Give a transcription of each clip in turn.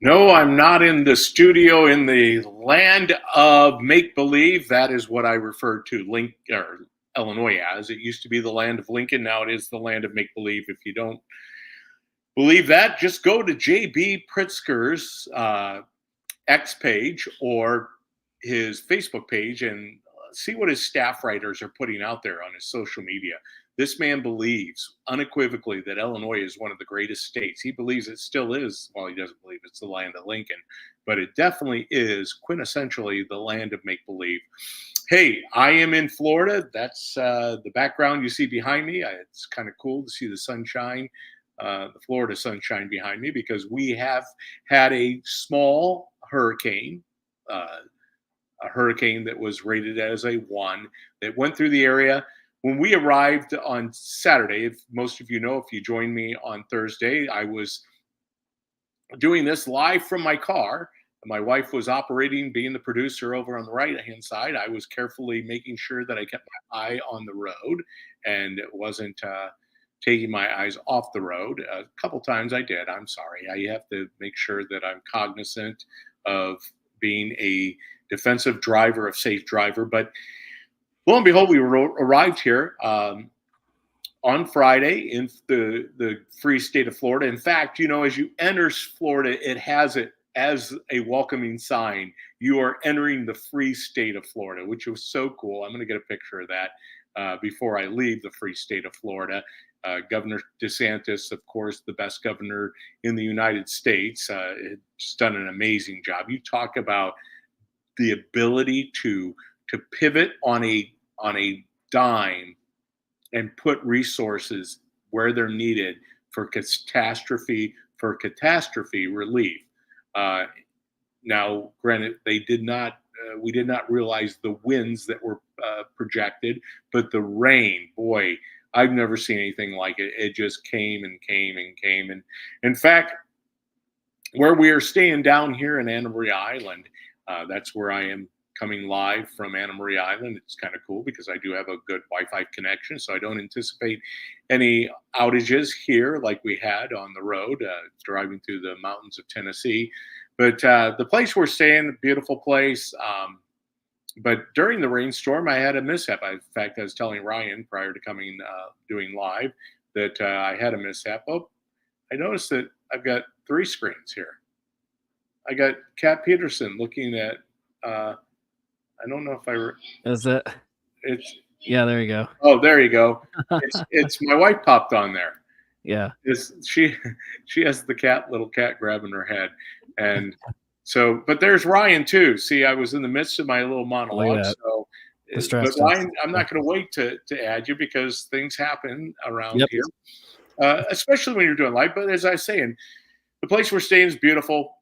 No, I'm not in the studio in the land of make believe. That is what I refer to Illinois as. It used to be the land of Lincoln. Now it is the land of make believe. If you don't believe that, just go to JB Pritzker's X page or his Facebook page and see what his staff writers are putting out there on his social media. This man believes unequivocally that Illinois is one of the greatest states. He believes it still is. Well, he doesn't believe it's the land of Lincoln, but it definitely is quintessentially the land of make believe. Hey, I am in Florida. That's the background you see behind me. It's kind of cool to see the sunshine, the Florida sunshine behind me, because we have had a small hurricane, a hurricane that was rated as a 1 that went through the area. When we arrived on Saturday, if most of you know, if you joined me on Thursday, I was doing this live from my car. My wife was operating, being the producer over on the right-hand side. I was carefully making sure that I kept my eye on the road and it wasn't taking my eyes off the road. A couple times I did. I'm sorry. I have to make sure that I'm cognizant of being a defensive driver, a safe driver. But lo and behold, we arrived here on Friday in the free state of Florida. In fact, as you enter Florida, it has it as a welcoming sign. You are entering the free state of Florida, which was so cool. I'm going to get a picture of that before I leave the free state of Florida. Governor DeSantis, of course, the best governor in the United States, has done an amazing job. You talk about the ability to pivot on a dime and put resources where they're needed for catastrophe relief. Now, granted, we did not realize the winds that were projected, but the rain, boy, I've never seen anything like it. It just came and came and came. And in fact, where we are staying down here in Anna Maria Island, that's where I am coming live from Anna Maria Island. It's kind of cool because I do have a good Wi-Fi connection, so I don't anticipate any outages here like we had on the road driving through the mountains of Tennessee. But the place we're staying, beautiful place. But during the rainstorm, I had a mishap. In fact, I was telling Ryan prior to coming doing live that I had a mishap. Oh, I noticed that I've got 3 screens here. I got Kat Peterson looking at. I don't know if Is it? It's yeah. There you go. Oh, there you go. It's my wife popped on there. Yeah. She has the little cat grabbing her head, and so. But there's Ryan too. See, I was in the midst of my little monologue. So, but Ryan, I'm not going to wait to add you because things happen around here, especially when you're doing live. But as I was saying, the place we're staying is beautiful.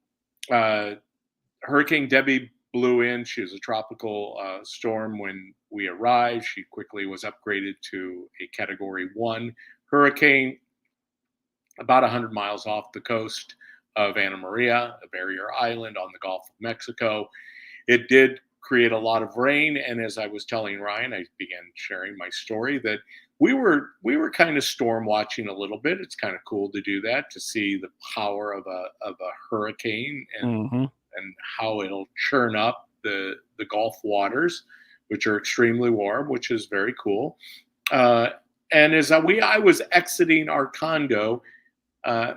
Hurricane Debbie blew in. She was a tropical storm when we arrived. She quickly was upgraded to a Category 1 hurricane about 100 miles off the coast of Anna Maria, a barrier island on the Gulf of Mexico. It did create a lot of rain, and as I was telling Ryan, I began sharing my story that we were kind of storm watching a little bit. It's kind of cool to do that, to see the power of a hurricane and how it'll churn up the Gulf waters, which are extremely warm, which is very cool. And as I was exiting our condo,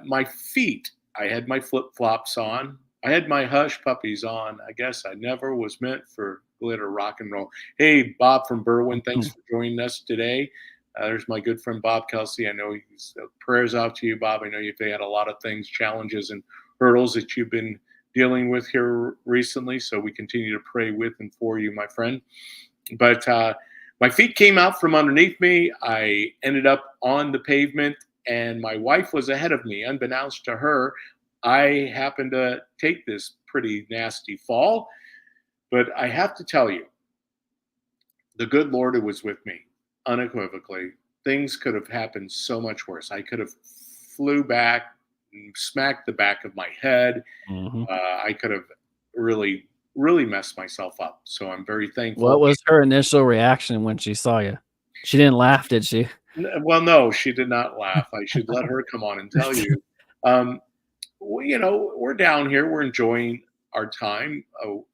my feet, I had my flip-flops on. I had my hush puppies on. I guess I never was meant for glitter rock and roll. Hey, Bob from Berwyn, thanks for joining us today. There's my good friend Bob Kelsey. I know prayers out to you, Bob. I know you've had a lot of things, challenges and hurdles that you've been dealing with here recently. So we continue to pray with and for you, my friend. But my feet came out from underneath me. I ended up on the pavement, and my wife was ahead of me. Unbeknownst to her, I happened to take this pretty nasty fall. But I have to tell you, the good Lord who was with me, unequivocally, things could have happened so much worse. I could have flew back, smacked the back of my head. I could have really messed myself up. So I'm very thankful. What was her initial reaction when she saw you? She didn't laugh, did she? Well, no, she did not laugh. I should let her come on and tell you. well, you know, we're down here. We're enjoying our time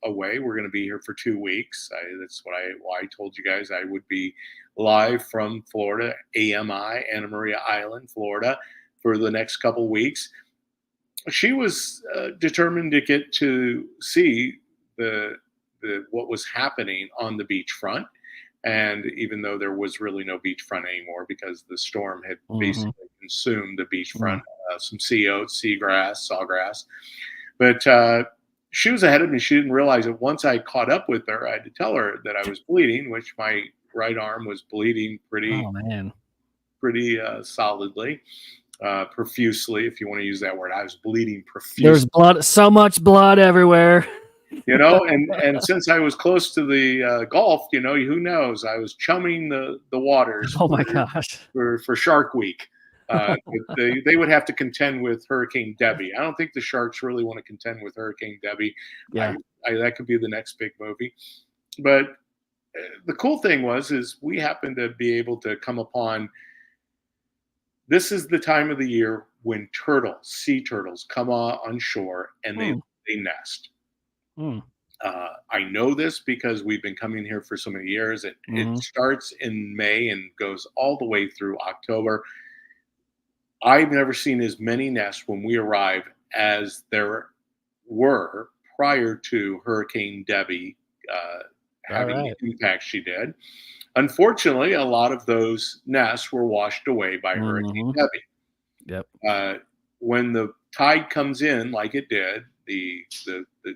away. We're going to be here for 2 weeks. That's why I told you guys I would be live from Florida, AMI, Anna Maria Island, Florida, for the next couple weeks. She was determined to get to see the what was happening on the beachfront. And even though there was really no beachfront anymore because the storm had Hmm. basically consumed the beachfront, Mm. some sea oats, seagrass, sawgrass, but she was ahead of me. She didn't realize it. Once I caught up with her, I had to tell her that I was bleeding, which my right arm was bleeding Oh man, pretty solidly, profusely, if you want to use that word. I was bleeding there's profusely, blood, so much blood everywhere. you know. And since I was close to the Gulf, you know, who knows? I was chumming the waters Oh my gosh. for Shark Week. But they would have to contend with Hurricane Debbie. I don't think the Sharks really want to contend with Hurricane Debbie. Yeah. That could be the next big movie. But the cool thing is we happened to be able to come upon. This is the time of the year when sea turtles, come on shore and Hmm. they nest. Hmm. I know this because we've been coming here for so many years. It Hmm. starts in May and goes all the way through October. I've never seen as many nests when we arrive as there were prior to Hurricane Debbie All having the right. impact she did. Unfortunately, a lot of those nests were washed away by Hurricane Hmm. Debbie. Yep. Uh, when the tide comes in, like it did, the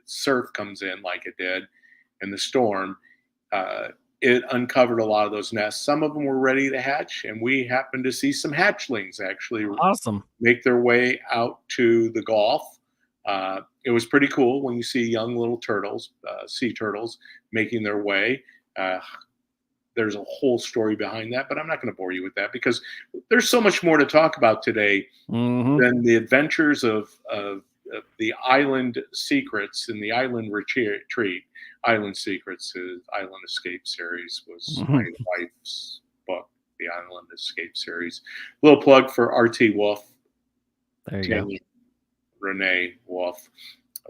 surf comes in, like it did, and the storm, uh, it uncovered a lot of those nests. Some of them were ready to hatch, and we happened to see some hatchlings actually Awesome. make their way out to the Gulf. It was pretty cool when you see young little turtles, sea turtles, making their way. Uh, there's a whole story behind that, but I'm not going to bore you with that because there's so much more to talk about today Hmm. than the adventures of the island secrets and the island retreat. Island Secrets, Island Escape series was my Hmm. wife's book, the Island Escape series. Little plug for R.T. Wolf, There you go. Tammy Renee Wolf,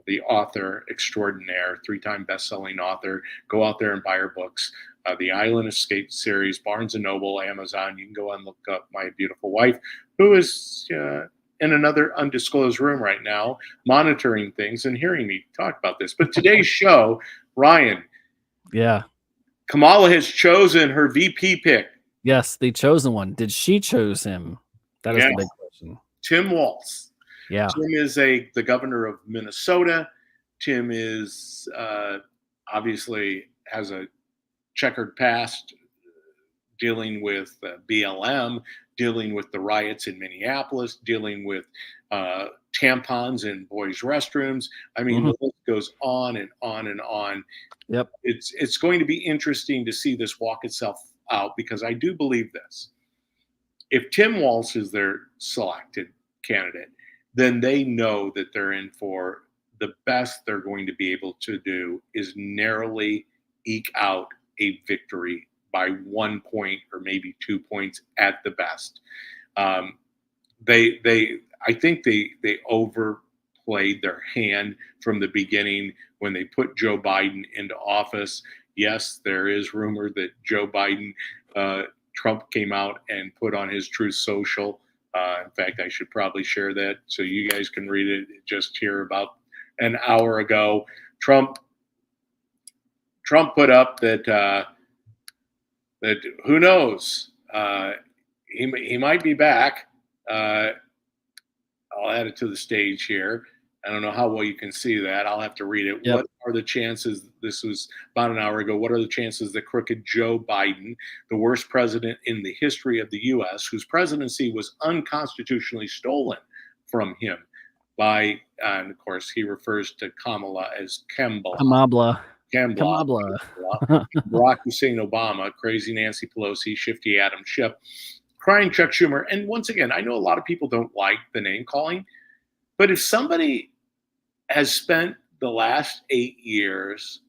the author extraordinaire, three-time best-selling author. Go out there and buy her books. The Island Escape series, Barnes and Noble, Amazon. You can go and look up My Beautiful Wife, who is in another undisclosed room right now, monitoring things and hearing me talk about this. But today's show, Ryan, Yeah. Kamala has chosen her VP pick. Yes, the chosen one. Did she choose him? That is Yes, the big question. Tim Waltz. Yeah. Tim is the governor of Minnesota. Tim is obviously has a checkered past dealing with BLM, dealing with the riots in Minneapolis, dealing with tampons in boys' restrooms. I mean, Hmm. the list goes on and on and on. Yep. It's going to be interesting to see this walk itself out because I do believe this. If Tim Waltz is their selected candidate, then they know that they're in for the best they're going to be able to do is narrowly eke out a victory by 1 point or maybe 2 points at the best. Um, I think they overplayed their hand from the beginning when they put Joe Biden into office. Yes, there is rumor that Joe Biden, Trump came out and put on his Truth Social. In fact, I should probably share that so you guys can read it. Just here about an hour ago, Trump put up that who knows, he might be back. Uh, I'll add it to the stage here. I don't know how well you can see that. I'll have to read it. Yep. What are the chances? This was about an hour ago. What are the chances that crooked Joe Biden, the worst president in the history of the U.S., whose presidency was unconstitutionally stolen from him by, and of course, he refers to Kamala as Kembla, Kamabla. Kembla, Kamabla. Barack Hussein Obama, crazy Nancy Pelosi, shifty Adam Schiff, crying Chuck Schumer. And once again, I know a lot of people don't like the name calling, but if somebody has spent the last 8 years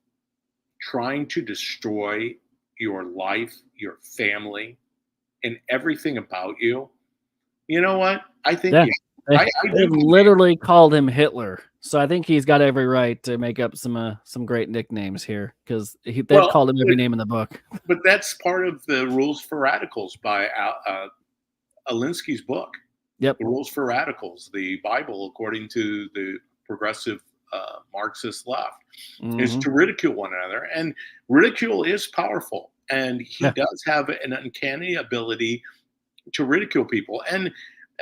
trying to destroy your life, your family, and everything about you, you know what? I think Yeah. They I they do. literally called him Hitler, so I think he's got every right to make up some great nicknames here because they've Well, called him every name in the book. but that's part of the Rules for Radicals by Alinsky's book. Yep. The Rules for Radicals, the Bible, according to the progressive Marxist left, is Mhm. to ridicule one another. And ridicule is powerful. And he Yeah. does have an uncanny ability to ridicule people. And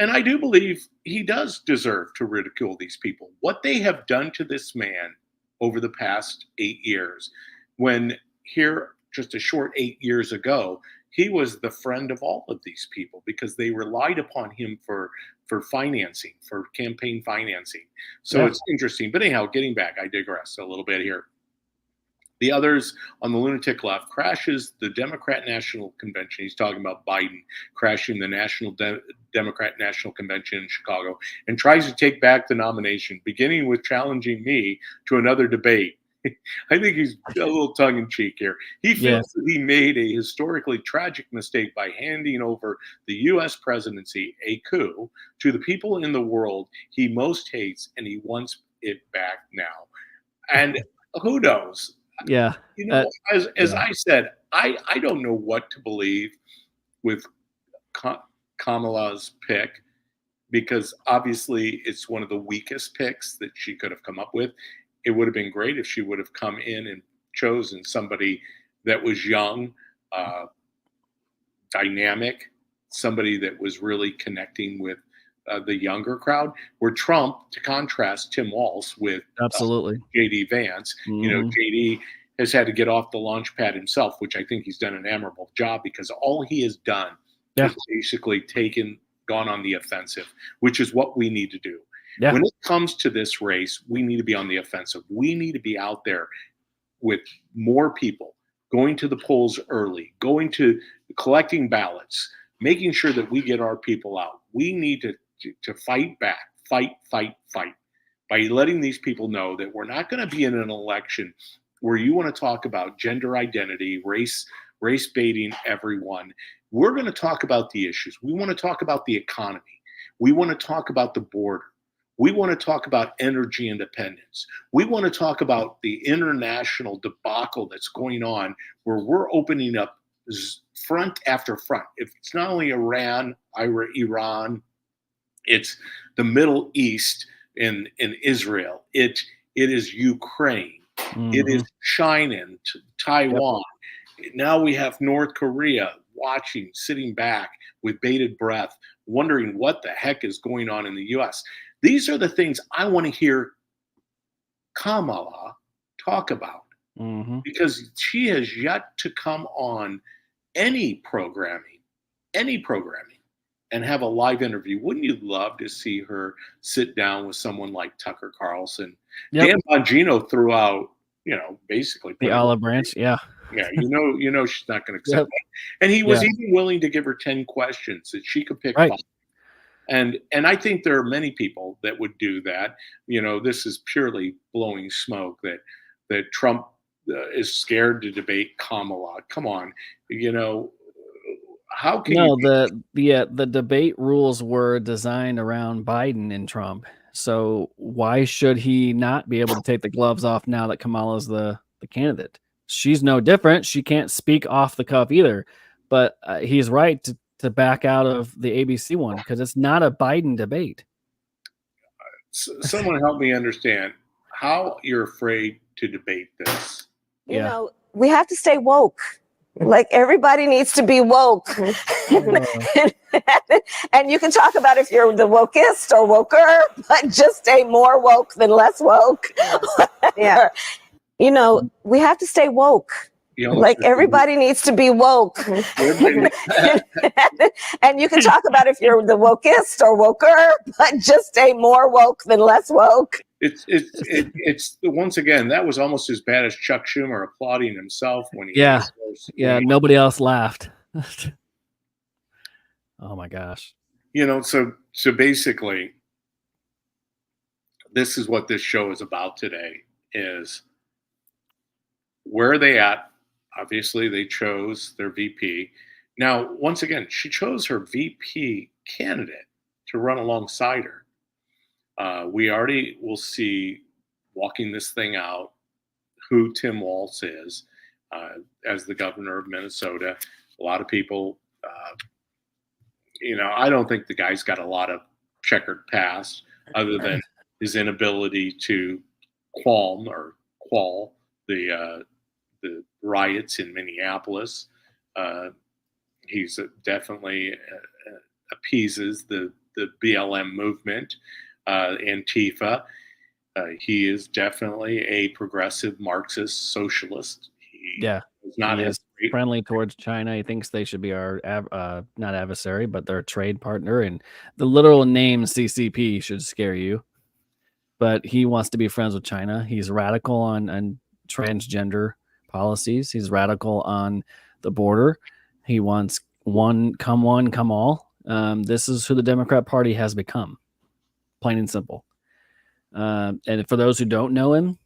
I do believe he does deserve to ridicule these people. What they have done to this man over the past 8 years, when here just a short 8 years ago, he was the friend of all of these people because they relied upon him for financing, for campaign financing. So Yeah. it's interesting. But anyhow, getting back, I digress a little bit here. The others on the lunatic left crashes the Democrat National Convention. He's talking about Biden crashing the Democrat National Convention in Chicago and tries to take back the nomination, beginning with challenging me to another debate. I think he's a little tongue in cheek here. He Yes. feels that he made a historically tragic mistake by handing over the U.S. presidency, a coup, to the people in the world he most hates, and he wants it back now. And who knows? Yeah. You know, as Yeah. I said, I don't know what to believe with Kamala's pick because obviously it's one of the weakest picks that she could have come up with. It would have been great if she would have come in and chosen somebody that was young, uh, dynamic, somebody that was really connecting with the younger crowd. Where Trump, to contrast Tim Waltz with Absolutely. JD Vance, Mhm. JD has had to get off the launch pad himself, which I think he's done an admirable job because all he has done Yeah. is basically gone on the offensive, which is what we need to do. Yeah. When it comes to this race, we need to be on the offensive. We need to be out there with more people going to the polls early, going to collecting ballots, making sure that we get our people out. We need to fight back, fight by letting these people know that we're not going to be in an election where you want to talk about gender identity, race baiting everyone. We're going to talk about the issues. We want to talk about the economy. We want to talk about the border. We want to talk about energy independence. We want to talk about the international debacle that's going on where we're opening up front after front. If it's not only Iran, it's the Middle East in Israel. It is Ukraine. It is Mhm. China and Yep. Taiwan. Now we have North Korea watching, sitting back with bated breath, wondering what the heck is going on in the US. These are the things I want to hear Kamala talk about Mhm. because she has yet to come on any programming, any programming, and have a live interview. Wouldn't you love to see her sit down with someone like Tucker Carlson? Yep. Dan Bongino threw out, basically The put it. olive branch. Yeah. Yeah, she's not going to accept Yep. that. And he was Yeah. even willing to give her 10 questions that she could pick Right. five. And I think there are many people that would do that. This is purely blowing smoke that Trump is scared to debate Kamala. Come on, you know, how can you No, the debate rules were designed around Biden and Trump. So why should he not be able to take the gloves off now that Kamala's the candidate? She's no different. She can't speak off the cuff either. But he's right to back out of the ABC one because it's not a Biden debate. someone help me understand how you're afraid to debate this? Yeah. We have to stay woke. Like everybody needs to be woke. And you can talk about if you're the wokest or woker, but just stay more woke than less woke. Yeah. We have to stay woke. Like everybody needs to be woke. And you can talk about if you're the wokest or woker, but just stay more woke than less woke. It's once again, that was almost as bad as Chuck Schumer applauding himself when he Yeah. was, Yeah. Nobody else laughed. Oh my gosh. so basically this is what this show is about today is where are they at? Obviously they chose their VP. Now once again, she chose her VP candidate to run alongside her. We already will see, walking this thing out, who Tim Waltz is as the governor of Minnesota. A lot of people, I don't think the guy's got a lot of checkered past other than his inability to quell the riots in Minneapolis. He's definitely appeases the BLM movement, Antifa. He is definitely a progressive Marxist socialist. He is friendly towards China. He thinks they should be our not adversary, but their trade partner. And the literal name CCP should scare you. But he wants to be friends with China. He's radical on transgender policies. He's radical on the border. He wants one, come all. This is who the Democrat Party has become, plain and simple. And for those who don't know him,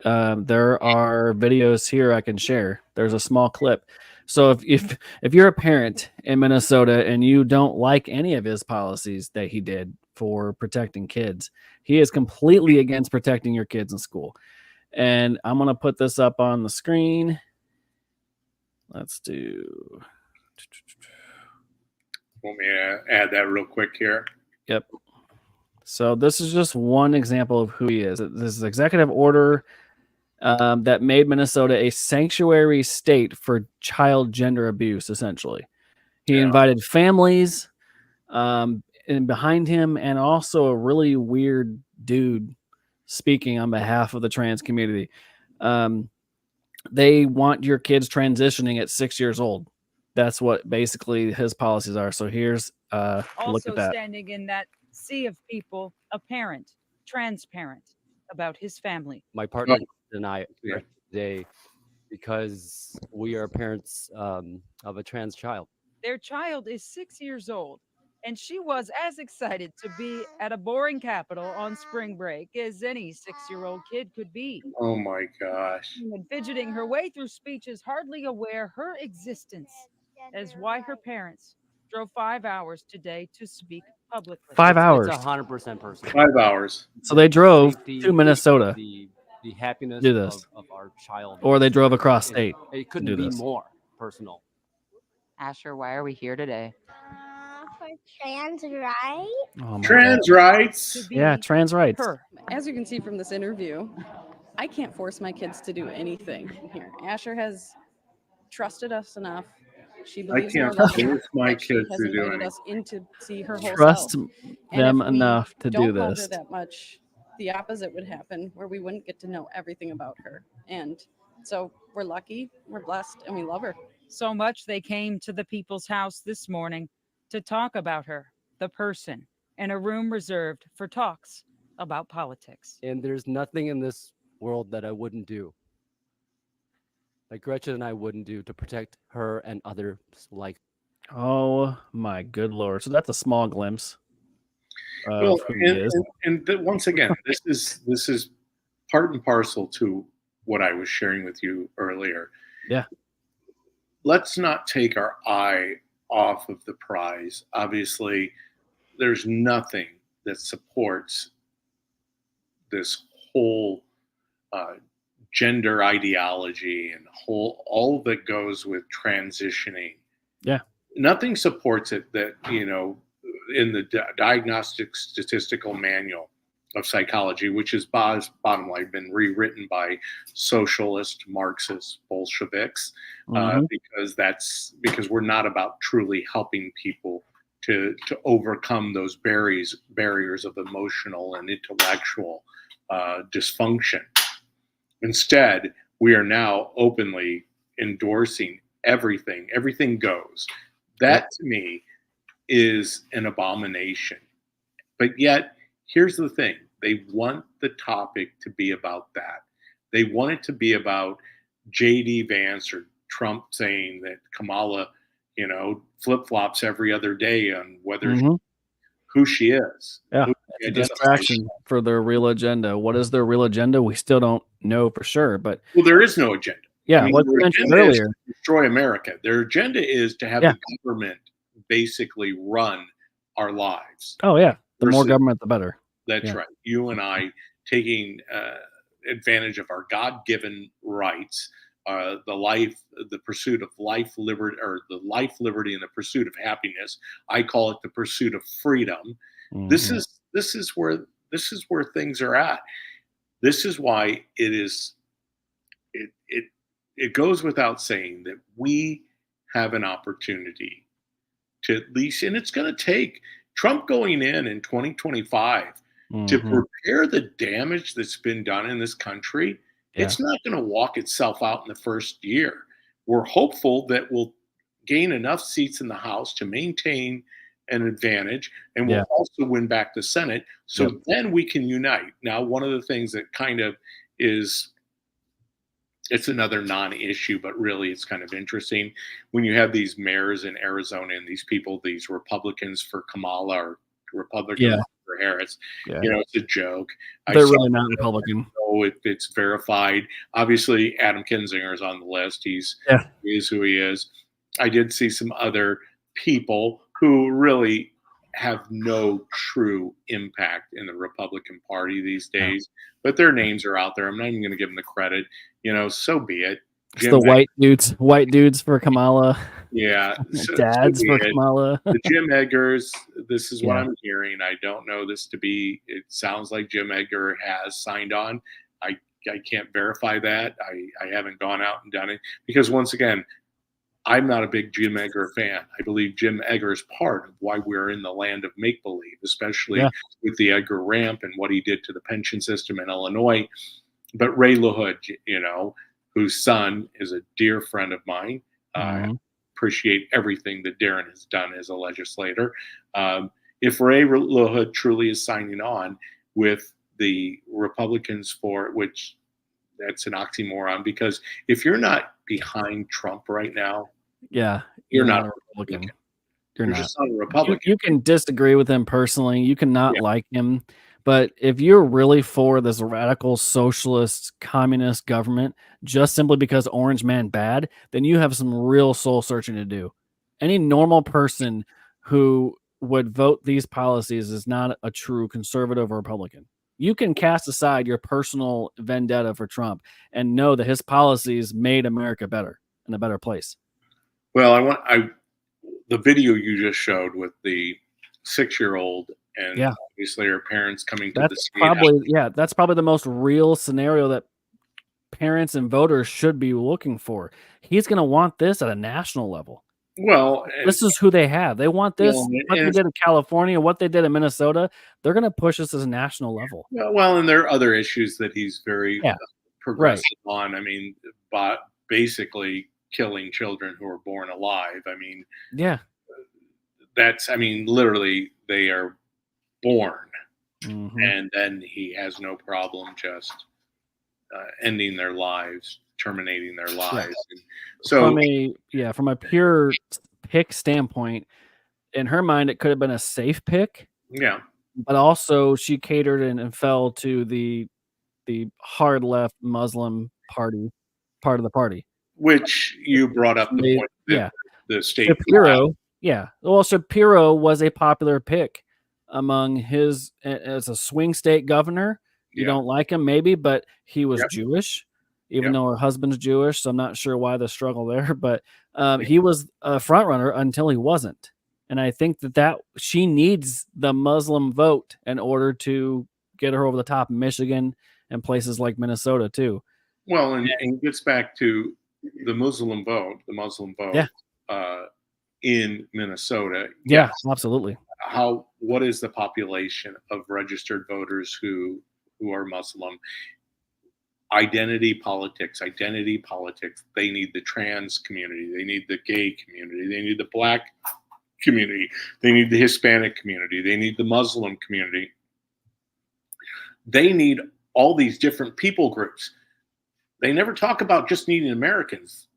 there are videos here I can share. There's a small clip. So if you're a parent in Minnesota and you don't like any of his policies that he did for protecting kids, he is completely against protecting your kids in school. And I'm going to put this up on the screen. Let's do. Want me to add that real quick here? Yep. So this is just one example of who he is. This is executive order that made Minnesota a sanctuary state for child gender abuse, essentially. He invited families in behind him and also a really weird dude speaking on behalf of the trans community. They want your kids transitioning at 6 years old. That's what basically his policies are. So here's look at that. Standing in that sea of people, a parent, transparent about his family. My partner and I today because we are parents of a trans child. Their child is 6 years old, and she was as excited to be at a boring capital on spring break as any 6-year-old kid could be. Oh my gosh. And fidgeting her way through speeches, hardly aware her existence, as why her parents drove 5 hours today to speak publicly. 5 hours. It's 100% personal. 5 hours. So they drove to Minnesota. The happiness do this. Of our child. Or they drove across state. It couldn't be more personal. Asher, why are we here today? For trans rights. Oh trans rights. Yeah, trans rights. As you can see from this interview, I can't force my kids to do anything here. Asher has trusted us enough. She believes I can't force my kids to do anything. Us in to see her whole Trust self. them enough to do don't love this. her that much, the opposite would happen, where we wouldn't get to know everything about her. And so we're lucky, we're blessed, and we love her. So much they came to the people's house this morning to talk about her, the person, in a room reserved for talks about politics. And there's nothing in this world that I wouldn't do, like Gretchen and I wouldn't do, to protect her and others like. Oh my good Lord. So that's a small glimpse. Well, once again, this is part and parcel to what I was sharing with you earlier. Yeah. Let's not take our eye off of the prize. Obviously, there's nothing that supports this whole gender ideology and all that goes with transitioning. Yeah. Nothing supports it that, in the Diagnostic Statistical Manual of Psychology, which is bottom line been rewritten by socialist, Marxist, Bolsheviks, because we're not about truly helping people to overcome those barriers of emotional and intellectual dysfunction. Instead, we are now openly endorsing everything. Everything goes. That to me is an abomination. But yet, here's the thing. They want the topic to be about that. They want it to be about J.D. Vance or Trump saying that Kamala, flip-flops every other day on whether who she is. Yeah, it's a distraction for their real agenda. What is their real agenda? We still don't know for sure. But there is no agenda. Yeah, what you mentioned earlier. To destroy America. Their agenda is to have the government basically run our lives. Oh, yeah. The more government, the better. That's Yeah. right. You and I taking advantage of our God-given rights, the pursuit of life, liberty, or the life, liberty, and the pursuit of happiness. I call it the pursuit of freedom. This Mhm. is this is where this is where things are at. This is why it it goes without saying that we have an opportunity to at least, and it's going to take Trump going in 2025 to Mhm. prepare the damage that's been done in this country. Yeah. It's not going to walk itself out in the first year. We're hopeful that we'll gain enough seats in the House to maintain an advantage, and Yeah. we'll also win back the Senate. So Yep. then we can unite. Now, one of the things that kind of is, it's another non-issue, but really it's kind of interesting when you have these mayors in Arizona and these people, these Republicans for Kamala or Republicans Yeah. for Harris. Yeah. It's a joke. I They're saw really not Republican. it's verified. Obviously, Adam Kinzinger is on the list. He is who he is. I did see some other people who really have no true impact in the Republican Party these days, but their names are out there. I'm not even going to give them the credit. So be it. It's the white dudes for Kamala. Yeah, Dads for Kamala. The Jim Eggers. This is what Yeah. I'm hearing. I don't know this to be. It sounds like Jim Edgar has signed on. I can't verify that. I haven't gone out and done it because once again, I'm not a big Jim Edgar fan. I believe Jim Edgar is part of why we're in the land of make believe, especially with the Edgar ramp and what he did to the pension system in Illinois. But Ray LaHood, whose son is a dear friend of mine. Appreciate everything that Darren has done as a legislator. If Ray LaHood truly is signing on with the Republicans which that's an oxymoron, because if you're not behind Trump right now, you're not a Republican. You're not. just not a Republican. You can disagree with him personally. You cannot like him. But if you're really for this radical socialist communist government, just simply because Orange Man bad, then you have some real soul searching to do. Any normal person who would vote these policies is not a true conservative or Republican. You can cast aside your personal vendetta for Trump and know that his policies made America better and a better place. Well, the video you just showed with the 6-year-old and obviously her parents coming to the state house. That's probably the most real scenario that parents and voters should be looking for. He's going to want this at a national level. Well, this is who they have. They want this. What they did in California, what they did in Minnesota, they're going to push this as a national level. Well, and there are other issues that he's very progressive on. I mean, basically killing children who are born alive. I mean, literally they are born, and then he has no problem just ending their lives, terminating their lives. And so from a pure pick standpoint, in her mind, it could have been a safe pick. Yeah. But also she catered and fell to the hard left Muslim part of the party. Which you brought up the point that the state Shapiro. Well, Shapiro was a popular pick among his as a swing state governor. You don't like him, maybe, but he was Jewish, even though her husband's Jewish. So I'm not sure why the struggle there, but he was a front runner until he wasn't. And I think that she needs the Muslim vote in order to get her over the top in Michigan and places like Minnesota too. Well, and it gets back to the Muslim vote in Minnesota. Yeah, absolutely. What is the population of registered voters who are Muslim? Identity politics. They need the trans community. They need the gay community. They need the black community. They need the Hispanic community. They need the Muslim community. They need all these different people groups. They never talk about just needing Americans.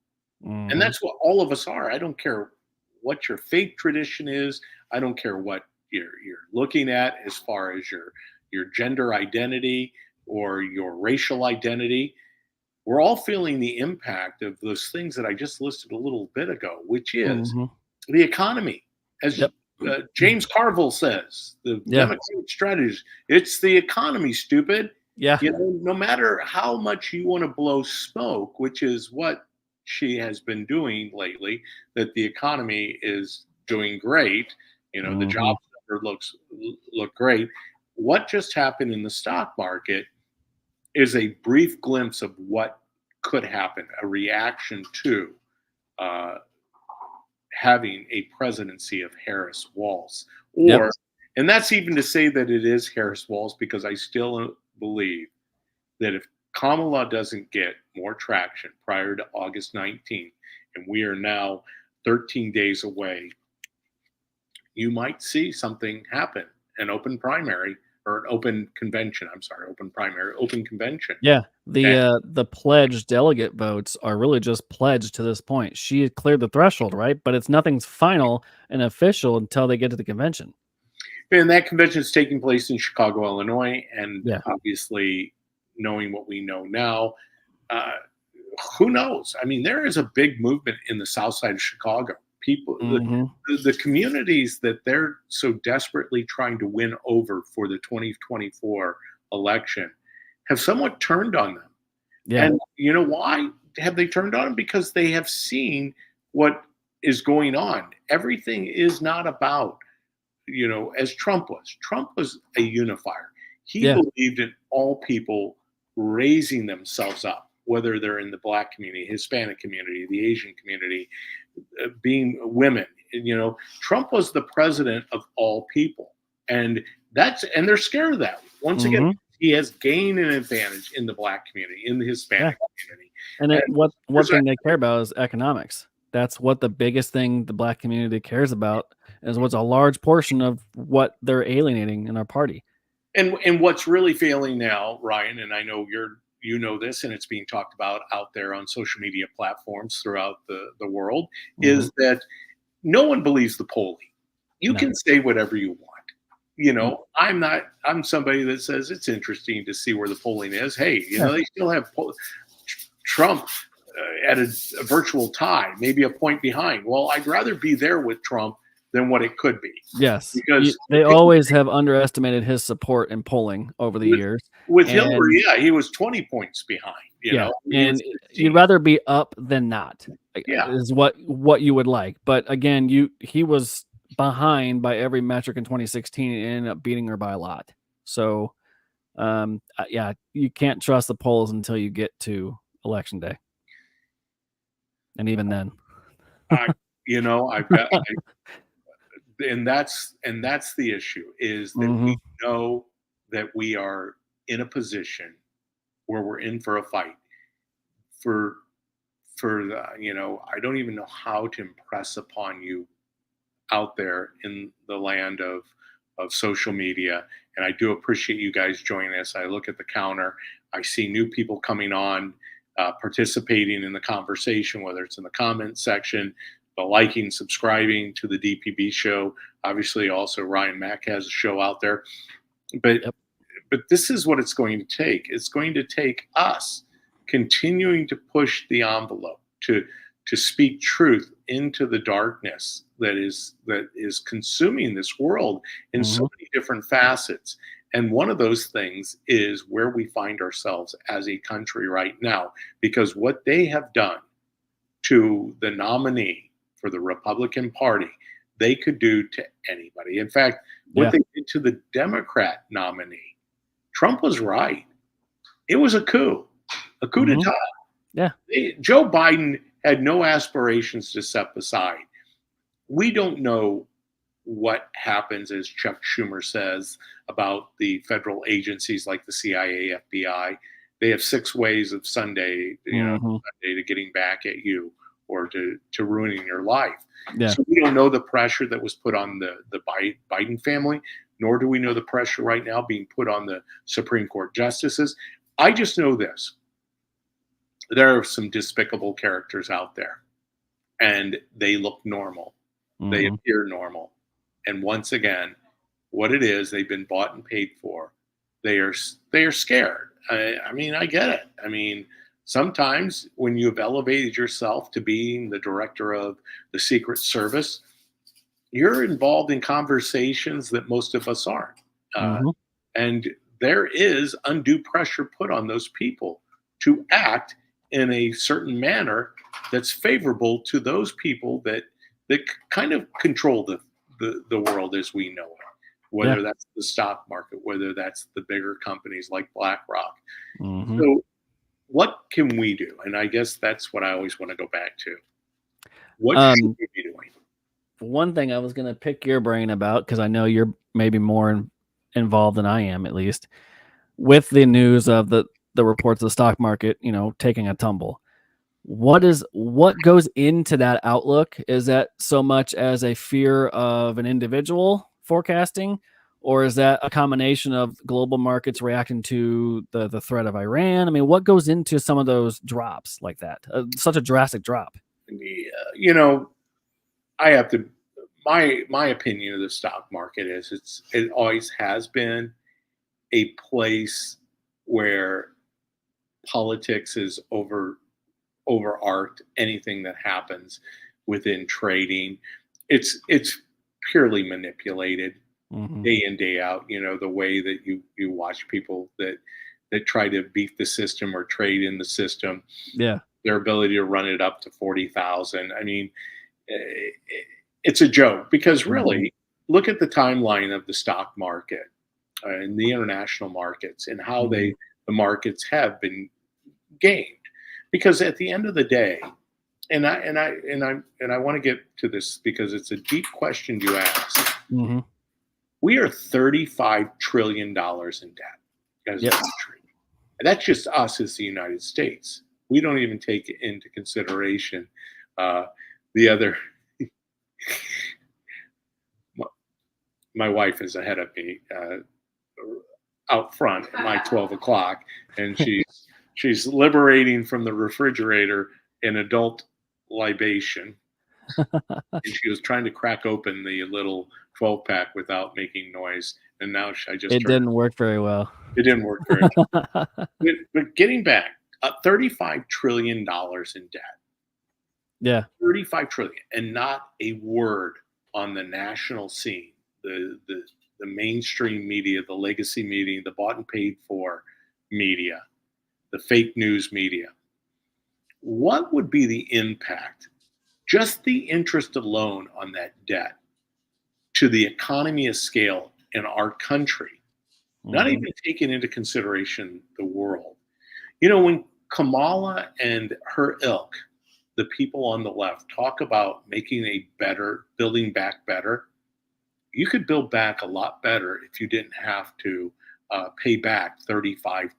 And that's what all of us are. I don't care what your faith tradition is. I don't care what you're looking at as far as your gender identity or your racial identity. We're all feeling the impact of those things that I just listed a little bit ago, which is the economy. As James Carville says, the Yeah. Democratic strategy, it's the economy, stupid. Yeah. You know, no matter how much you want to blow smoke, which is what she has been doing lately, that the economy is doing great. You know, the jobs number look great. What just happened in the stock market is a brief glimpse of what could happen, a reaction to uh, having a presidency of Harris Waltz. Or, and that's even to say that it is Harris Waltz, because I still believe that if Kamala doesn't get more traction prior to August 19th, and we are now 13 days away, you might see something happen, an open primary or an open convention. I'm sorry, open primary, open convention. Yeah. The pledged delegate votes are really just pledged to this point. She had cleared the threshold, right? But it's nothing's final and official until they get to the convention. And that convention is taking place in Chicago, Illinois. And Yeah. obviously, knowing what we know now, who knows? I mean, there is a big movement in the South Side of Chicago. People, the communities that they're so desperately trying to win over for the 2024 election have somewhat turned on them. Yeah. And you know why have they turned on them? Because they have seen what is going on. Everything is not about, you know, as Trump was. Trump was a unifier. He believed in all people raising themselves up, whether they're in the Black community, Hispanic community, the Asian community, being women. You know, Trump was the president of all people. And they're scared of that. Once again, he has gained an advantage in the Black community, in the Hispanic community. And what thing they care about is economics. That's what the biggest thing the Black community cares about, is what's a large portion of what they're alienating in our party. And what's really failing now, Ryan, and I know you know this, and it's being talked about out there on social media platforms throughout the world, is that no one believes the polling. You can say whatever you want. You know, I'm somebody that says it's interesting to see where the polling is. Hey, you know, they still have Trump at a virtual tie, maybe a point behind. Well, I'd rather be there with Trump than what it could be. Yes, because they always have underestimated his support in polling over the years. With Hillary, he was 20 points behind. You know, and you'd rather be up than not. Is what you would like. But again, he was behind by every metric in 2016 and ended up beating her by a lot. So, you can't trust the polls until you get to election day, and even then, you know, and that's the issue, is that we know that we are in a position where we're in for a fight for the, you know, I don't even know how to impress upon you out there in the land of social media. And I do appreciate you guys joining us. I look at the counter, I see new people coming on, participating in the conversation, whether it's in the comment section, the liking, subscribing to the DPB show. Obviously, also Ryan Mack has a show out there. But this is what it's going to take. It's going to take us continuing to push the envelope, to speak truth into the darkness that is consuming this world in so many different facets. And one of those things is where we find ourselves as a country right now, because what they have done to the nominee for the Republican Party, they could do to anybody. In fact, what they did to the Democrat nominee, Trump was right. It was a coup d'etat. Yeah. Joe Biden had no aspirations to step aside. We don't know what happens, as Chuck Schumer says, about the federal agencies like the CIA, FBI. They have 6 ways of Sunday to getting back at you or to ruining your life. Yeah. So we don't know the pressure that was put on the Biden family, nor do we know the pressure right now being put on the Supreme Court justices. I just know this. There are some despicable characters out there, and they look normal. They appear normal. And once again, what it is, they've been bought and paid for. They are scared. I mean, I get it. I mean, sometimes when you've elevated yourself to being the director of the Secret Service, you're involved in conversations that most of us aren't. And there is undue pressure put on those people to act in a certain manner that's favorable to those people that kind of control the world as we know it, whether that's the stock market, whether that's the bigger companies like BlackRock. So what can we do? And I guess that's what I always want to go back to. What should we be doing? One thing I was going to pick your brain about, because I know you're maybe more involved than I am, at least, with the news of the reports of the stock market, taking a tumble. What goes into that outlook? Is that so much as a fear of an individual forecasting, or is that a combination of global markets reacting to the threat of Iran? I mean, what goes into some of those drops like that? Such a drastic drop. I have to. My opinion of the stock market is it always has been a place where politics is overarched anything that happens within trading. It's purely manipulated day in, day out. The way that you watch people that try to beat the system or trade in the system. Yeah. Their ability to run it up to 40,000. I mean, it's a joke because really look at the timeline of the stock market and the international markets and how the markets have been gamed. Because at the end of the day, and I want to get to this because it's a deep question you ask. We are $35 trillion in debt as a country. And that's just us as the United States. We don't even take into consideration the other. My wife is ahead of me out front at my 12 o'clock, and she's liberating from the refrigerator an adult libation. And she was trying to crack open the little 12-pack without making noise. And now it didn't work very well. It didn't work very well. But getting back, $35 trillion in debt. Yeah. 35 trillion, and not a word on the national scene, the mainstream media, the legacy media, the bought and paid for media, the fake news media. What would be the impact, just the interest alone on that debt, to the economy of scale in our country, not even taking into consideration the world? When Kamala and her ilk, the people on the left, talk about building back better, you could build back a lot better if you didn't have to pay back $35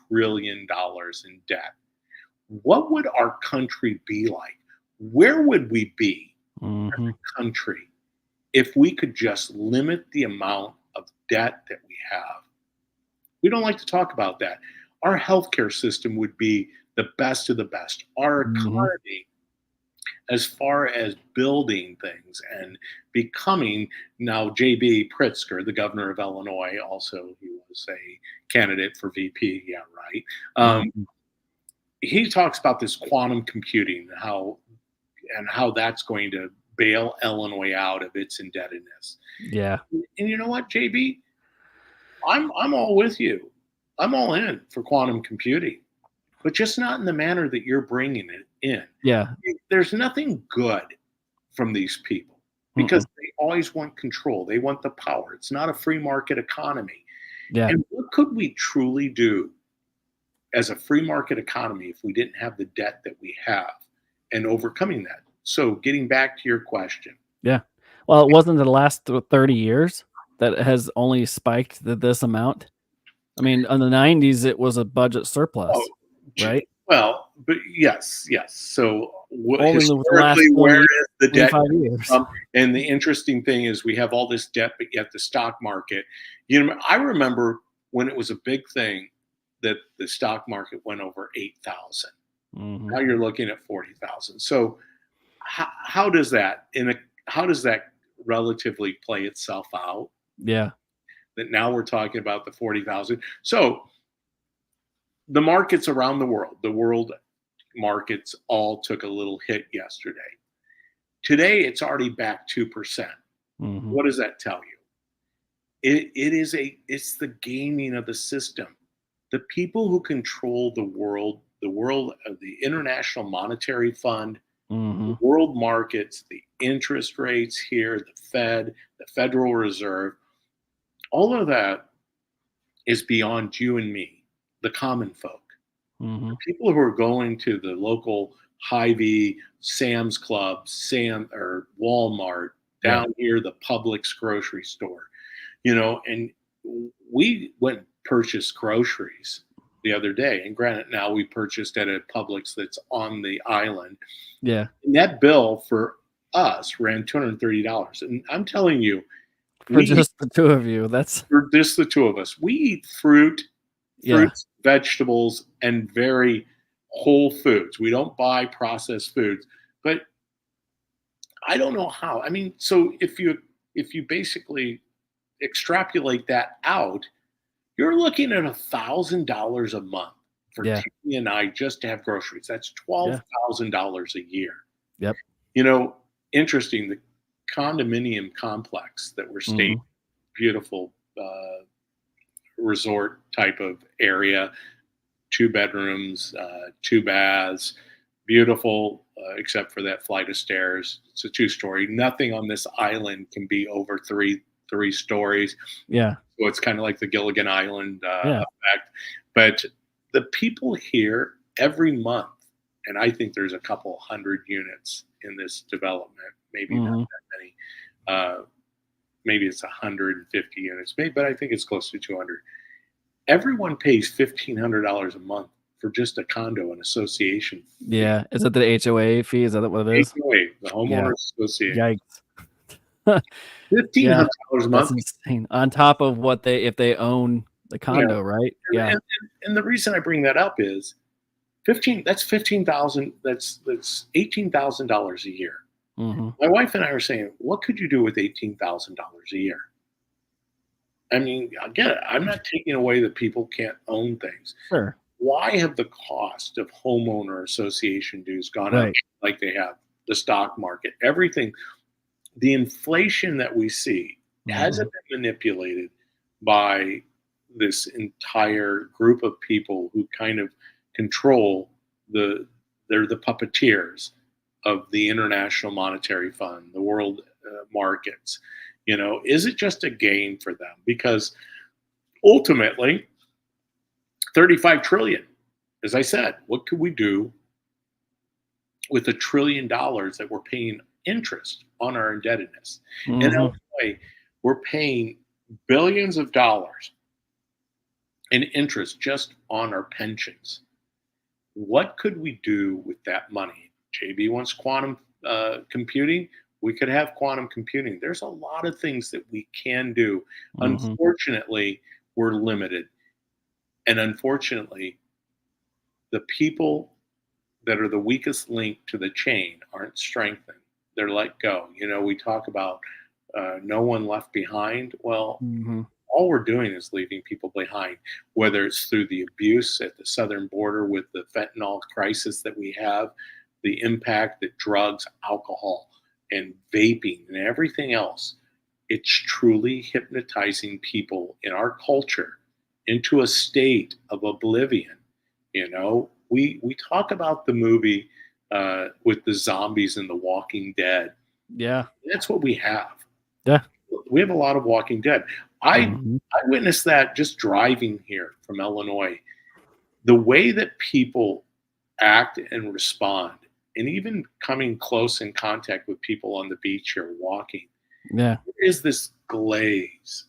trillion in debt. What would our country be like? Where would we be as a country if we could just limit the amount of debt that we have? We don't like to talk about that. Our healthcare system would be the best of the best. Our economy, as far as building things and becoming, now J.B. Pritzker, the governor of Illinois, also he was a candidate for VP. Yeah, right. He talks about this quantum computing, how that's going to bail Illinois out of its indebtedness. Yeah. And you know what, JB? I'm all with you. I'm all in for quantum computing, but just not in the manner that you're bringing it in. Yeah. There's nothing good from these people because they always want control. They want the power. It's not a free market economy. Yeah. And what could we truly do as a free market economy if we didn't have the debt that we have and overcoming that? So getting back to your question. Yeah. Well, it wasn't the last 30 years that has only spiked this amount. I mean, in the 90s, it was a budget surplus, right? Well, but yes. So historically, where is the debt? Years. And the interesting thing is we have all this debt, but yet the stock market, I remember when it was a big thing that the stock market went over 8,000. Now you're looking at 40,000. So how does that relatively play itself out? Yeah. That now we're talking about the 40,000. So the markets around the world markets all took a little hit yesterday. Today, it's already back 2%. What does that tell you? It's the gaming of the system. The people who control the world of the International Monetary Fund, the world markets, the interest rates here, the Fed, the Federal Reserve, all of that is beyond you and me, the common folk. The people who are going to the local Hy-Vee, Sam's Club, or Walmart, down here, the Publix grocery store, and we went and purchased groceries the other day. And granted, now we purchased at a Publix that's on the island. Yeah. And that bill for us ran $230. And I'm telling you, for just the two of you, for just the two of us, we eat fruits, vegetables, and very whole foods. We don't buy processed foods, but I don't know how. I mean, so if you basically extrapolate that out, you're looking at $1,000 a month for Tammy and I just to have groceries. That's $12,000 a year. Yep. Interesting. The condominium complex that we're staying, beautiful resort type of area, 2 bedrooms, 2 baths, beautiful, except for that flight of stairs. It's a 2-story. Nothing on this island can be over three stories. Yeah. So it's kind of like the Gilligan Island effect. But the people here every month, and I think there's a couple hundred units in this development, maybe not that many. Maybe it's 150 units, but I think it's close to 200. Everyone pays $1,500 a month for just a condo and association. Yeah. Is it the HOA fee? Is that what it is? HOA, the homeowners association. Yikes. $1,500 a month. That's insane. On top of if they own the condo, right? And the reason I bring that up is that's $15,000. That's $18,000 a year. My wife and I are saying, what could you do with $18,000 a year? I mean, again, I'm not taking away that people can't own things. Sure. Why have the cost of homeowner association dues gone up like they have? The stock market, everything. The inflation that we see hasn't been manipulated by this entire group of people who kind of control they're the puppeteers of the International Monetary Fund, the world markets. Is it just a game for them? Because ultimately, 35 trillion, as I said, what could we do with $1 trillion that we're paying interest on our indebtedness? In Illinois, we're paying billions of dollars in interest just on our pensions. What could we do with that money? JB wants quantum computing. We could have quantum computing. There's a lot of things that we can do. Unfortunately, we're limited. And unfortunately, the people that are the weakest link to the chain aren't strengthened. They're let go. We talk about no one left behind. Well, all we're doing is leaving people behind, whether it's through the abuse at the southern border with the fentanyl crisis that we have, the impact that drugs, alcohol, and vaping and everything else. It's truly hypnotizing people in our culture into a state of oblivion. We talk about the movie with the zombies and the Walking Dead. Yeah. That's what we have. Yeah. We have a lot of Walking Dead. I witnessed that just driving here from Illinois. The way that people act and respond, and even coming close in contact with people on the beach or walking. Yeah. There is this glaze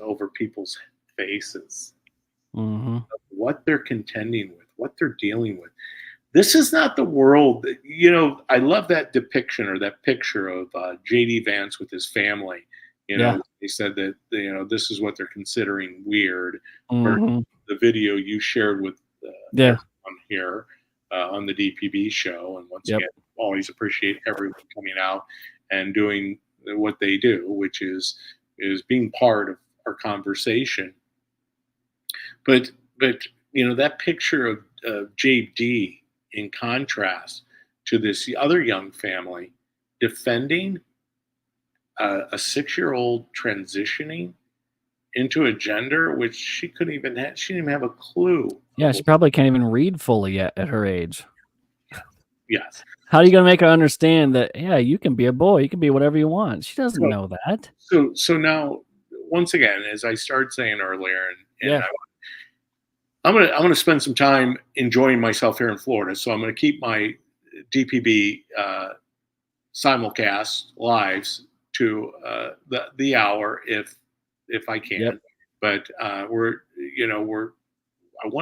over people's faces of what they're contending with, what they're dealing with. This is not the world that, I love that depiction or that picture of J.D. Vance with his family. They said that, this is what they're considering weird. Or the video you shared with everyone here on the DPB show. And once again, always appreciate everyone coming out and doing what they do, which is being part of our conversation. But that picture of JD in contrast to this other young family defending a 6-year-old transitioning into a gender which she couldn't even have, she didn't even have a clue. Yeah, she probably can't even read fully yet at her age. Yes. How are you going to make her understand that, yeah, you can be a boy, you can be whatever you want? She doesn't know that. So now, once again, as I started saying earlier, and Yeah. I'm gonna spend some time enjoying myself here in Florida. So I'm gonna keep my DPB simulcast lives to the hour if I can. Yep. But I want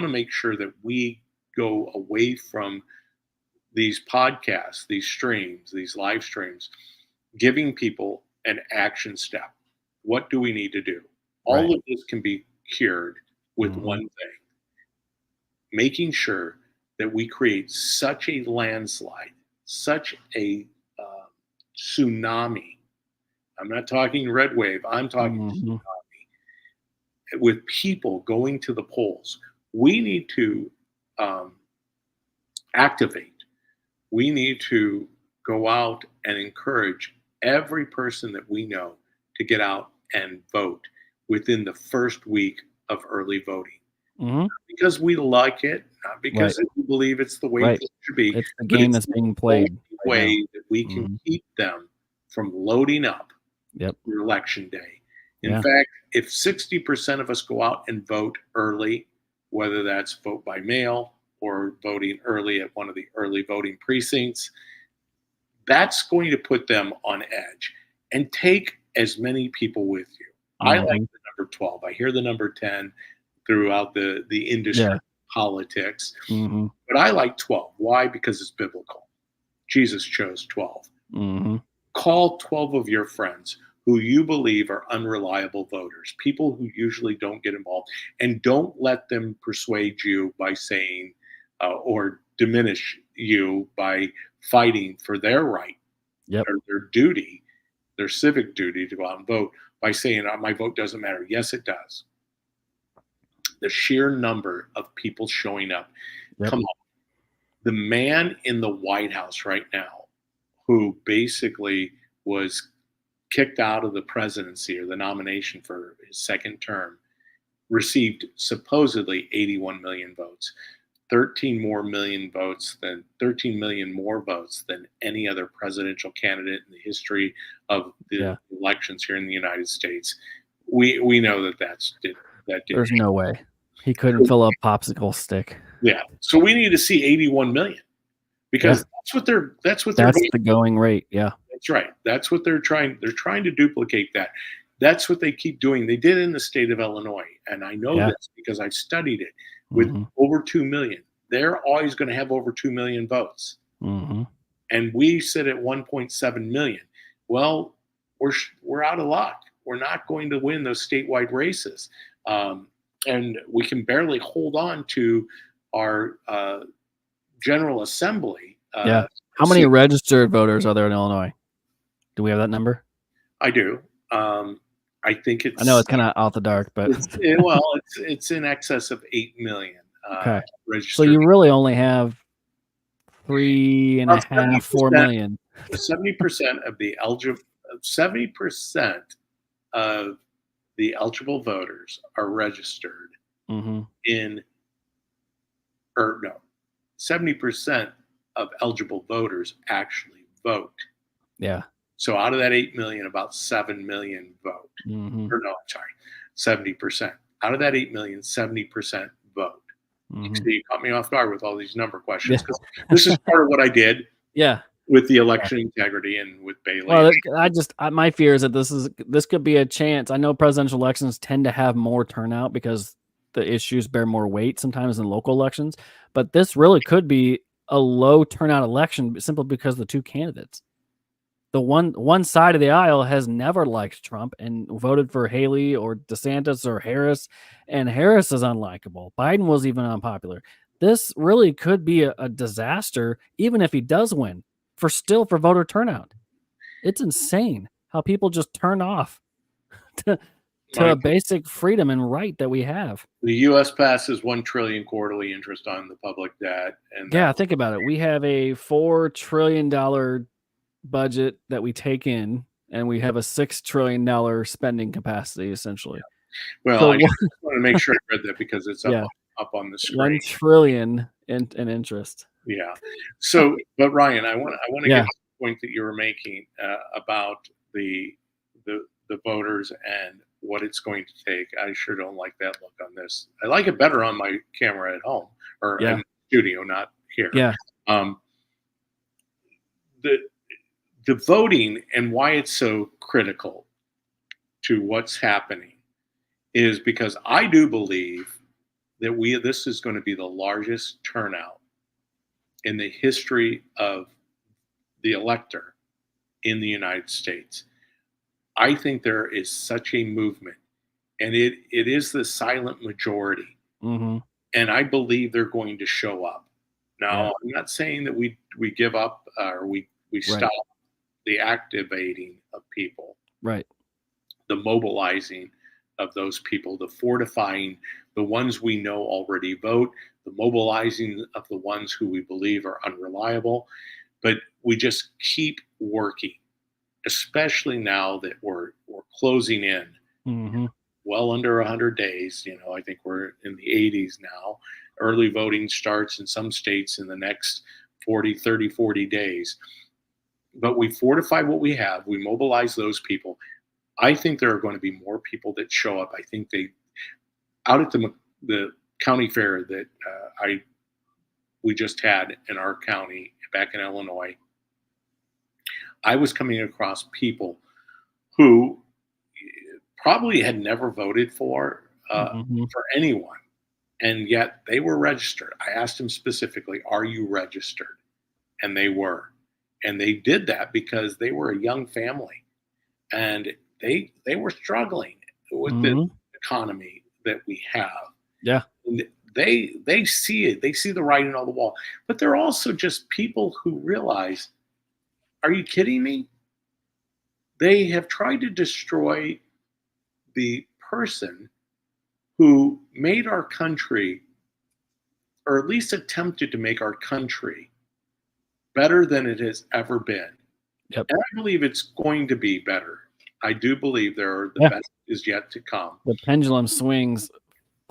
to make sure that we go away from these podcasts, these streams, these live streams, giving people an action step. What do we need to do? All of this can be cured with one thing: making sure that we create such a landslide, such a tsunami. I'm not talking red wave, I'm talking tsunami, with people going to the polls. We need to activate. We need to go out and encourage every person that we know to get out and vote within the first week of early voting. Not because we like it, not because we believe it's the way it should be. It's the game that's being played. The way that we can keep them from loading up for election day. In fact, if 60% of us go out and vote early, whether that's vote by mail or voting early at one of the early voting precincts, that's going to put them on edge. And take as many people with you. I like the number 12. I hear the number 10 throughout the industry politics. But I like 12. Why? Because it's biblical. Jesus chose 12. Call 12 of your friends who you believe are unreliable voters, people who usually don't get involved, and don't let them persuade you by saying or diminish you by fighting for their right or their duty, their civic duty to go out and vote, by saying, my vote doesn't matter. Yes, it does. The sheer number of people showing up. Come on. The man in the White House right now, who basically was kicked out of the presidency or the nomination for his second term, received supposedly 81 million votes. 13 million more votes than any other presidential candidate in the history of the elections here in the United States. We know that There's no way he couldn't fill a popsicle stick. Yeah, so we need to see 81 million because that's the going rate. Yeah, that's right. That's what they're trying. They're trying to duplicate that. That's what they keep doing. They did in the state of Illinois, and I know this because I've studied it. With over 2 million, they're always going to have over 2 million votes. And we sit at 1.7 million. Well, we're out of luck. We're not going to win those statewide races. And we can barely hold on to our General Assembly. How many registered voters are there in Illinois? Do we have that number? I do. I think it's. I know it's kind of out the dark, but it's in excess of 8 million. Okay, registered. So you really only have 3.5, 4 million. 70% of the eligible. 70% of the eligible voters are registered in. Or no, 70% of eligible voters actually vote. Yeah. So out of that 8 million, about 7 million vote. Or no, I'm sorry, 70%. Out of that 8 million, 70% vote. So you caught me off guard with all these number questions. This is part of what I did. With the election integrity and with Bailey. Well, my fear is that this could be a chance. I know presidential elections tend to have more turnout because the issues bear more weight sometimes than local elections, but this really could be a low turnout election simply because of the two candidates. The one side of the aisle has never liked Trump and voted for Haley or DeSantis or Harris, and Harris is unlikable. Biden was even unpopular. This really could be a disaster, even if he does win, for voter turnout. It's insane how people just turn off to a basic freedom and right that we have. The U.S. passes $1 trillion quarterly interest on the public debt, and think about it. We have a $4 trillion budget that we take in and we have a $6 trillion spending capacity, essentially. Well, So I just want to make sure I read that because it's up, Yeah. up on the screen. 1 trillion in interest. Yeah. So, but Ryan, I want to Yeah. get to the point that you were making about the voters and what it's going to take. I sure don't like that look on this. I like it better on my camera at home or Yeah. in the studio, not here. Yeah. The voting and why it's so critical to what's happening is because I do believe that this is going to be the largest turnout in the history of the elector in the United States. I think there is such a movement, and it is the silent majority. Mm-hmm. And I believe they're going to show up. Now, Yeah. I'm not saying that we give up or we stop the activating of people, Right. the mobilizing of those people, the fortifying the ones we know already vote, the mobilizing of the ones who we believe are unreliable. But we just keep working, especially now that we're closing in. Mm-hmm. Well under 100 days. I think we're in the 80s now. Early voting starts in some states in the next 40 days. But we fortify what we have. We mobilize those people. I think there are going to be more people that show up. I think out at the county fair that we just had in our county back in Illinois, I was coming across people who probably had never voted for anyone, and yet they were registered. I asked them specifically, "Are you registered?" And they were, and they did that because they were a young family, and they were struggling with the economy that we have. Yeah, and they see it. They see the writing on the wall, but they're also just people who realize, "Are you kidding me?" They have tried to destroy the person who made our country, or at least attempted to make our country, better than it has ever been. Yep. And I believe it's going to be better. I do believe the best is yet to come. The pendulum swings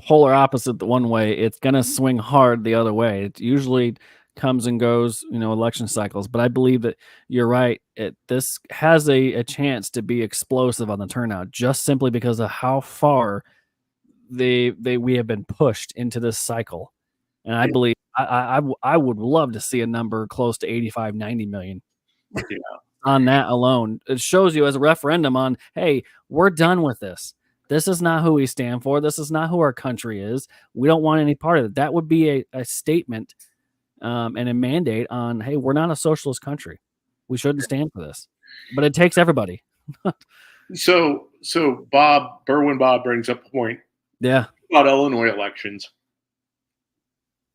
polar opposite the one way. It's going to swing hard the other way. It usually comes and goes, election cycles. But I believe that you're right. This has a chance to be explosive on the turnout, just simply because of how far we have been pushed into this cycle. And I believe I would love to see a number close to 85, 90 million. Yeah. On that alone. It shows you as a referendum on, hey, we're done with this. This is not who we stand for. This is not who our country is. We don't want any part of it. That would be a statement and a mandate on, hey, we're not a socialist country. We shouldn't stand for this. But it takes everybody. So Berwin Bob brings up a point about Illinois elections.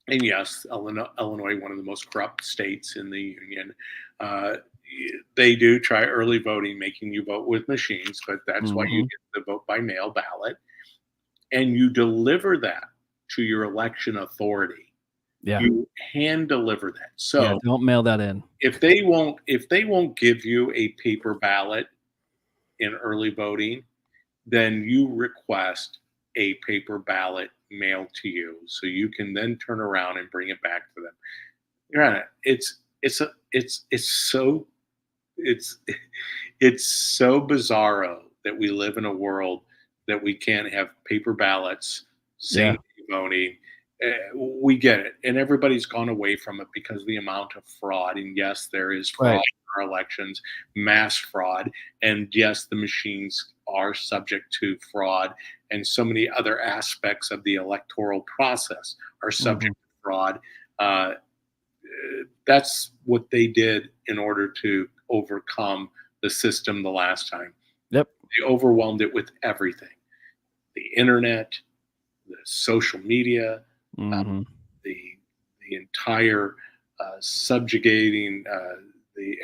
And yes, Illinois, one of the most corrupt states in the union. They do try early voting, making you vote with machines, but that's why you get the vote by mail ballot. And you deliver that to your election authority. Yeah. You hand deliver that. So don't mail that in. If they won't give you a paper ballot in early voting, then you request a paper ballot mailed to you, so you can then turn around and bring it back to them. You're on it. It's so bizarro that we live in a world that we can't have paper ballots, same voting. We get it, and everybody's gone away from it because of the amount of fraud. And yes, there is fraud in our elections, mass fraud, and yes, the machines are subject to fraud, and so many other aspects of the electoral process are subject to fraud. That's what they did in order to overcome the system the last time. Yep. They overwhelmed it with everything. The internet, the social media, the entire subjugating the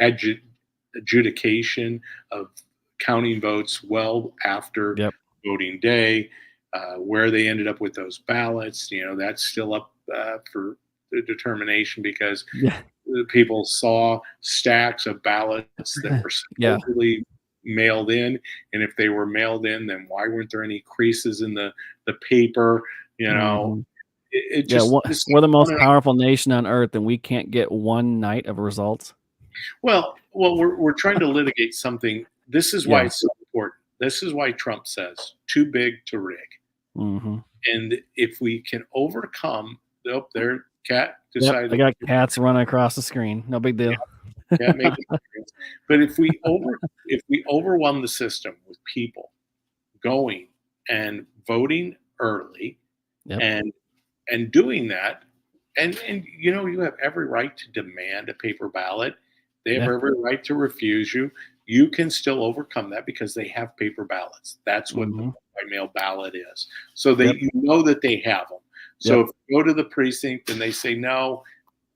adjudication of counting votes well after voting day, where they ended up with those ballots. That's still up for the determination because people saw stacks of ballots that were supposedly mailed in, and if they were mailed in, then why weren't there any creases in the paper? You know, it just we're the most powerful nation on earth, and we can't get one night of results. Well, we're trying to litigate something. This is why it's so important. This is why Trump says too big to rig. And if we can overcome, their cat decided. I got cats running across the screen. No big deal. Can't make a difference. But if we overwhelm the system with people going and voting early, and doing that, and you know, you have every right to demand a paper ballot. They have every right to refuse you. You can still overcome that because they have paper ballots. That's what the by-mail ballot is. So you know that they have them. So if you go to the precinct and they say no,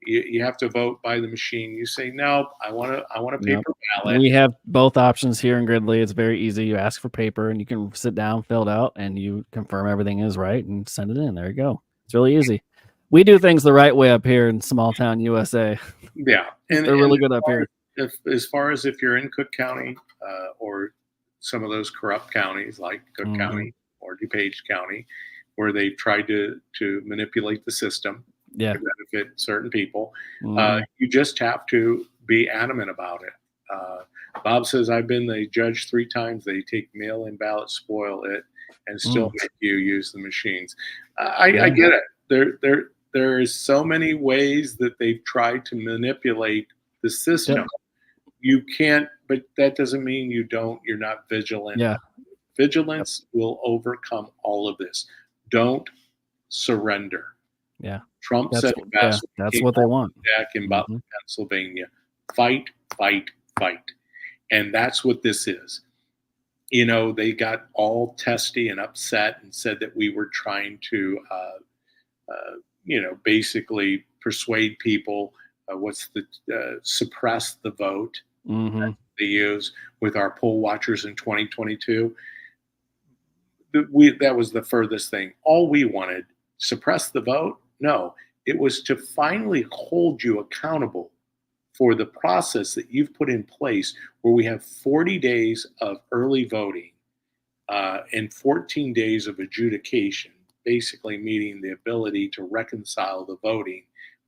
you have to vote by the machine. You say no, I want a paper ballot. We have both options here in Gridley. It's very easy. You ask for paper and you can sit down, fill it out, and you confirm everything is right and send it in. There you go. It's really easy. We do things the right way up here in small town USA. Yeah, and they're really good up here. As far as if you're in Cook County or some of those corrupt counties like Cook County or DuPage County, where they've tried to manipulate the system to benefit certain people, you just have to be adamant about it. Bob says, I've been the judge 3 times. They take mail-in ballots, spoil it, and still make you use the machines. I get it. There is so many ways that they've tried to manipulate the system. You can't, but that doesn't mean you're not vigilant. Vigilance will overcome all of this. Don't surrender. Trump said it best. That's what they want. Back in Pennsylvania, fight, fight, fight. And that's what this is. You know, they got all testy and upset and said that we were trying to, basically persuade people. Suppress the vote that they use with our poll watchers in 2022. That was the furthest thing. All we wanted, suppress the vote? No, it was to finally hold you accountable for the process that you've put in place, where we have 40 days of early voting and 14 days of adjudication, basically meaning the ability to reconcile the voting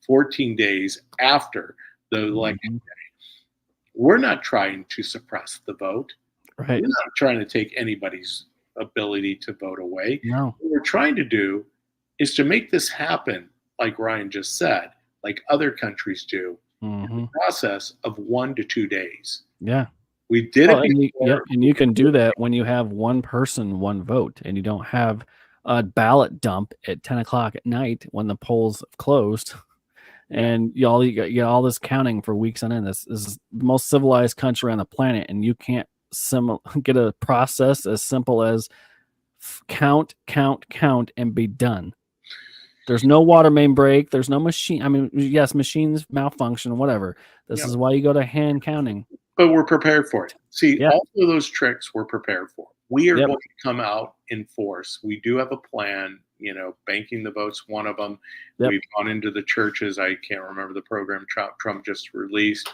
14 days after the election day. We're not trying to suppress the vote. We're not trying to take anybody's ability to vote away. No. What we're trying to do is to make this happen, like Ryan just said, like other countries do, in the process of 1 to 2 days. We did it. And you can do that when you have one person, one vote, and you don't have a ballot dump at 10 o'clock at night when the polls have closed. And you get all this counting for weeks on end. This is the most civilized country on the planet, and you can't get a process as simple as count, and be done. There's no water main break. There's no machine. I mean, yes, machines malfunction, whatever. This is why you go to hand counting. But we're prepared for it. See, all of those tricks we're prepared for. We are going to come out in force. We do have a plan. You know, banking the votes, one of them. We've gone into the churches. I can't remember the program Trump just released.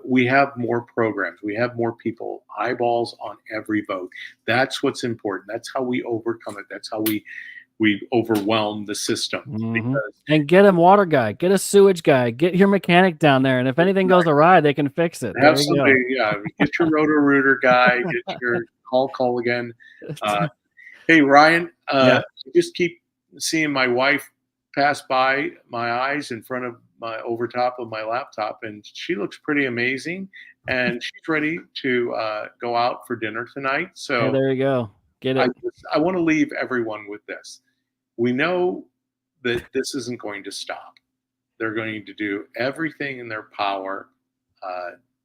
We have more programs. We have more people, eyeballs on every vote. That's what's important. That's how we overcome it. That's how we overwhelm the system. And get a water guy, get a sewage guy, get your mechanic down there, and if anything goes awry, they can fix it. Have somebody, get your roto-rooter guy, get your call again. Hey, Ryan, I just keep seeing my wife pass by my eyes in front of over top of my laptop, and she looks pretty amazing, and she's ready to go out for dinner tonight. So there you go. Get it. I want to leave everyone with this. We know that this isn't going to stop. They're going to do everything in their power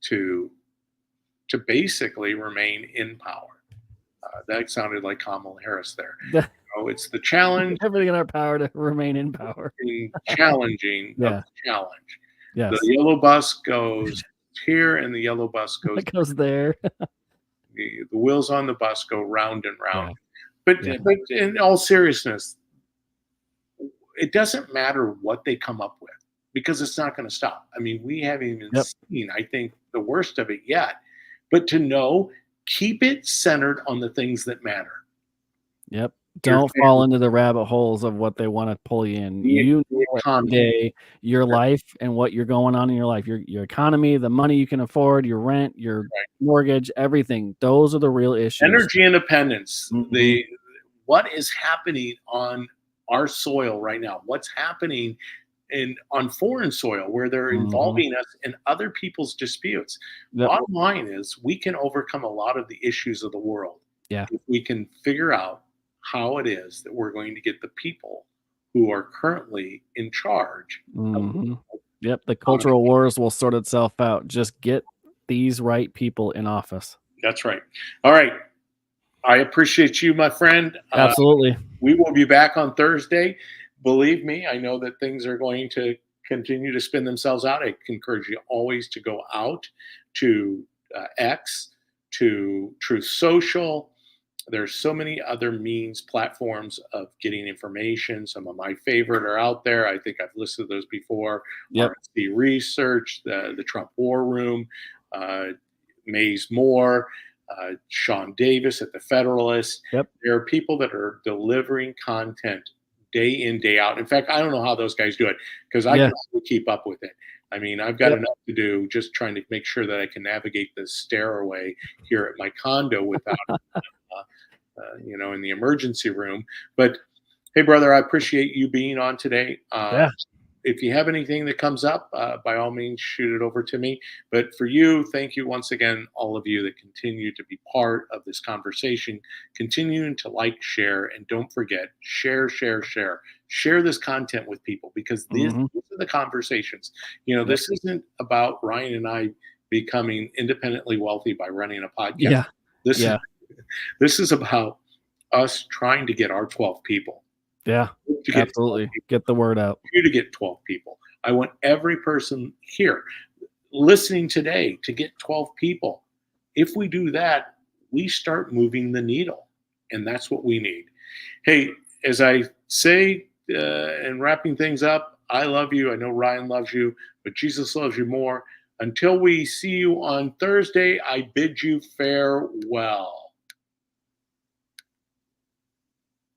to basically remain in power. That sounded like Kamala Harris there. It's the challenge. Everything in our power to remain in power. Challenging of the challenge. Yes. The yellow bus goes here, and the yellow bus goes there. The wheels on the bus go round and round. But in all seriousness, it doesn't matter what they come up with, because it's not going to stop. I mean, we haven't even seen, I think, the worst of it yet. But to know Keep it centered on the things that matter. Yep. Your Don't fall into the rabbit holes of what they want to pull you in. You know every day your life and what you're going on in your life, your economy, the money you can afford, your rent, your mortgage, everything. Those are the real issues. Energy independence. Mhm. What is happening on our soil right now? What's happening on foreign soil where they're involving us in other people's disputes? Yep. Bottom line is we can overcome a lot of the issues of the world if we can figure out how it is that we're going to get the people who are currently in charge. Yep, the cultural wars will sort itself out. Just get these right people in office. That's right. All right. I appreciate you, my friend. Absolutely. We will be back on Thursday. Believe me, I know that things are going to continue to spin themselves out. I encourage you always to go out to X, to Truth Social. There's so many other means, platforms of getting information. Some of my favorite are out there. I think I've listed those before. Yep. RNC Research, the Trump War Room, Mays Moore, Sean Davis at the Federalist. Yep. There are people that are delivering content day in, day out. In fact, I don't know how those guys do it because I can hardly keep up with it. I mean, I've got enough to do just trying to make sure that I can navigate the stairway here at my condo without in the emergency room. But hey, brother, I appreciate you being on today. If you have anything that comes up, by all means, shoot it over to me. But for you, thank you once again, all of you that continue to be part of this conversation, continuing to like, share, and don't forget, share this content with people because these are the conversations. This isn't about Ryan and I becoming independently wealthy by running a podcast. This is about us trying to get our 12 people. Yeah, absolutely. Get the word out. You to get 12 people. I want every person here listening today to get 12 people. If we do that, we start moving the needle, and that's what we need. Hey, as I say, and wrapping things up, I love you. I know Ryan loves you, but Jesus loves you more. Until we see you on Thursday, I bid you farewell.